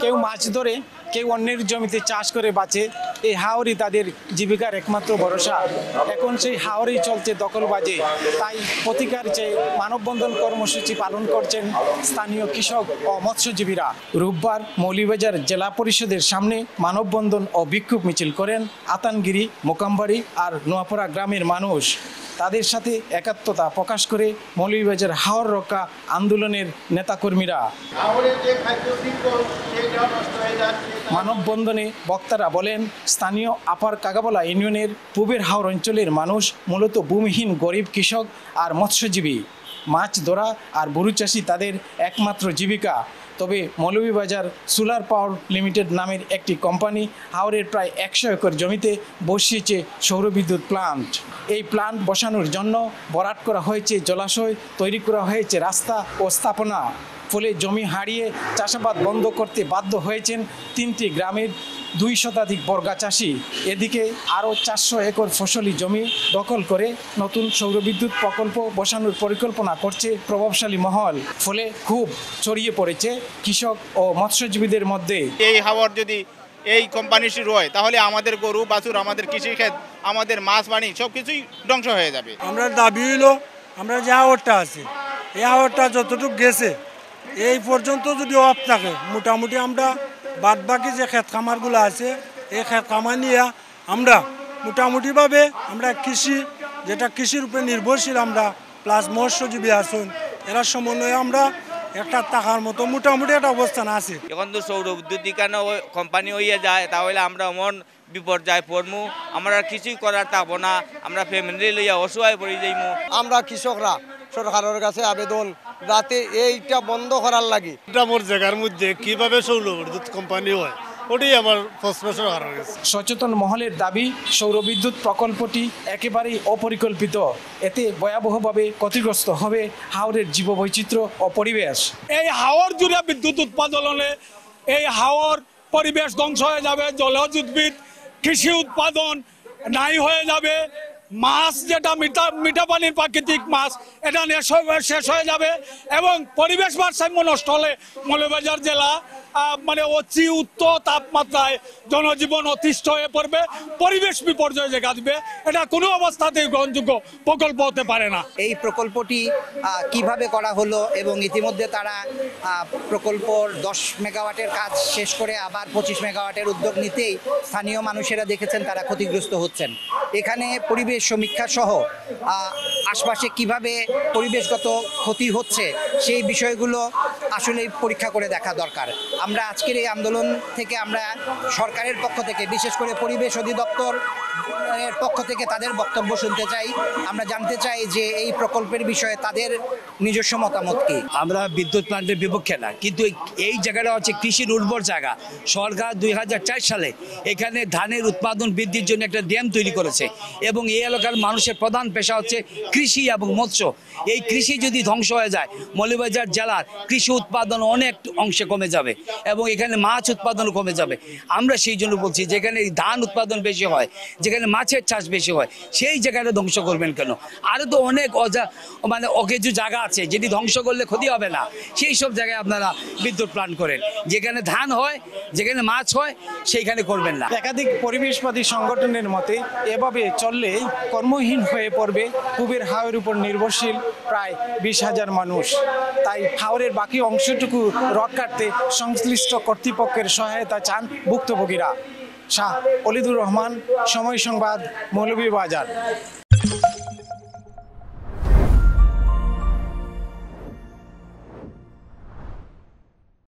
কেউ মাছ ধরে, কেউ অন্যের জমিতে চাষ করে বাঁচে। এই হাওরই তাদের জীবিকার একমাত্র ভরসা। এখন সেই হাওরই চলছে দখলবাজি। তাই প্রতিকার চেয়ে মানববন্ধন কর্মসূচি পালন করছেন স্থানীয় কৃষক ও মৎস্যজীবীরা। রোববার মৌলভীবাজার জেলা পরিষদের সামনে মানববন্ধন ও বিক্ষোভ মিছিল করেন আতানগিরি, মোকামবাড়ি আর নোয়াপাড়া গ্রামের মানুষ। তাদের সাথে একাত্মতা প্রকাশ করে মৌলভীবাজার হাওর রক্ষা আন্দোলনের নেতাকর্মীরা। মানববন্ধনে বক্তারা বলেন, স্থানীয় আপার কাগাবলা ইউনিয়নের পূবের হাওর অঞ্চলের মানুষ মূলত ভূমিহীন গরিব কৃষক আর মৎস্যজীবী। মাছ ধরা আর গরু চাষি তাদের একমাত্র জীবিকা। তবে মৌলভীবাজার সোলার পাওয়ার লিমিটেড নামের একটি কোম্পানি হাওরের প্রায় 100 একর জমিতে বসিয়েছে সৌরবিদ্যুৎ প্লান্ট। এই প্লান্ট বসানোর জন্য বরাট করা হয়েছে জলাশয়, তৈরি করা হয়েছে রাস্তা ও স্থাপনা। ফলে জমি হারিয়ে চাষাবাদ বন্ধ করতে বাধ্য হয়েছেন 3টি গ্রামের 2 শতাধিক বর্গা চাষি। এদিকে আরও 400 একর ফসলি জমি দখল করে নতুন সৌরবিদ্যুৎ প্রকল্প বসানোর পরিকল্পনা করছে প্রভাবশালী মহল। ফলে খুব ছড়িয়ে পড়েছে কৃষক ও মৎস্যজীবীদের মধ্যে। এই হাওর যদি এই কোম্পানি শুরু হয় তাহলে আমাদের গরু বাছুর, আমাদের কৃষিক্ষেত, আমাদের মাছ পানি সব কিছুই ধ্বংস হয়ে যাবে। আমরা দাবি হইল আমরা যে হাওরটা আছে এই হাওরটা যতটুকু গেছে এই পর্যন্ত যদি অফ থাকে, মোটামুটি আমরা বাদ বাকি যে ক্ষেত খামারগুলো আছে এই ক্ষেত খামার নিয়ে আমরা মোটামুটিভাবে আমরা কৃষি, যেটা কৃষির উপরে নির্ভরশীল আমরা, প্লাস মৎস্যজীবী আসুন, এরা সমন্বয়ে আমরা একটা টাকার মতো মোটামুটি একটা অবস্থান আছে। এখন তো সৌর বিদ্যুৎ কেন কোম্পানি হইয়া যায়, তাহলে আমরা এমন বিপর্যয় পড়মু, আমরা কিছুই করার থাকবো না, আমরা ফ্যামিলি লইয়া অসহায় পড়ে যাইমু। আমরা কৃষকরা সরকারের কাছে আবেদন যাতে এইটা বন্ধ করার লাগে। এটা মোর জায়গার মধ্যে কিভাবে সৌর বিদ্যুৎ কোম্পানি হয় ওটাই আমার প্রশ্ন সরকারের কাছে। সচেতন মহলের দাবি, সৌরবিদ্যুৎ প্রকল্পটি একেবারেই অপরিকল্পিত। এতে ভয়াবহভাবে ক্ষতিগ্রস্ত হবে হাওরের জীববৈচিত্র্য ও পরিবেশ। এই হাওর জুড়ে বিদ্যুৎ উৎপাদনে এই হাওর পরিবেশ ধ্বংস হয়ে যাবে, জলজ উদ্ভিদ, কৃষি উৎপাদন নাই হয়ে যাবে, মাছ যেটা মিঠা পানির প্রাকৃতিক মাছ এটা শেষ হয়ে যাবে এবং পরিবেশ ভারসাম্য নষ্ট হলে মৌলভীবাজার জেলা মানে অতি উচ্চ তাপমাত্রায় জনজীবন অতিষ্ঠ হয়ে পড়বে, পরিবেশ বিপর্যয় দেখা দিবে। এটা কোনো অবস্থাতেই গ্রহণযোগ্য প্রকল্প হতে পারে না। এই প্রকল্পটি কিভাবে করা হলো এবং ইতিমধ্যে তারা প্রকল্পর 10 মেগাওয়াটের কাজ শেষ করে আবার 25 মেগাওয়াটের উদ্যোগ নিতেই স্থানীয় মানুষেরা দেখেছেন তারা ক্ষতিগ্রস্ত হচ্ছেন। এখানে পরিবেশ সমীক্ষা সহ আশপাশে কিভাবে পরিবেশগত ক্ষতি হচ্ছে সেই বিষয়গুলো আসলে পরীক্ষা করে দেখা দরকার। আমরা আজকের এই আন্দোলন থেকে আমরা সরকারের পক্ষ থেকে, বিশেষ করে পরিবেশ অধিদপ্তর এর পক্ষ থেকে তাদের বক্তব্য শুনতে চাই। আমরা জানতে চাই যে এই প্রকল্পের বিষয়ে তাদের নিজস্ব মতামত কি। আমরা বিদ্যুৎ প্লান্টের বিপক্ষে না, কিন্তু এই জায়গাটা হচ্ছে কৃষির উর্বর জায়গা। সরকার 2004 সালে এখানে ধানের উৎপাদন বৃদ্ধির জন্য একটা ড্যাম তৈরি করেছে এবং এই এলাকার মানুষের প্রধান পেশা হচ্ছে কৃষি এবং মৎস্য। এই কৃষি যদি ধ্বংস হয়ে যায় মৌলভীবাজার জেলার কৃষি উৎপাদন অনেক অংশে কমে যাবে এবং এখানে মাছ উৎপাদনও কমে যাবে। আমরা সেই জন্য বলছি যেখানে ধান উৎপাদন বেশি হয়, যেখানে মাছের চাষ বেশি হয়, সেই জায়গাটা ধ্বংস করবেন কেন? আরও তো অনেক অকেজু জায়গা আছে যেটি ধ্বংস করলে ক্ষতি হবে না, সেই সব জায়গায় আপনারা বিদ্যুৎ প্লান্ট করেন। যেখানে ধান হয়, যেখানে মাছ হয়, সেইখানে করবেন না। একাধিক পরিবেশবাদী সংগঠনের মতে এভাবে চললে কর্মহীন হয়ে পড়বে পূবের হাওরের উপর নির্ভরশীল প্রায় 20,000 মানুষ। তাই হাওরের বাকি অংশটুকু রক্ষার্থে সংশ্লিষ্ট কর্তৃপক্ষের সহায়তা চান ভুক্তভোগীরা। শাহ অলিদুর রহমান, সময় সংবাদ, মৌলভীবাজার।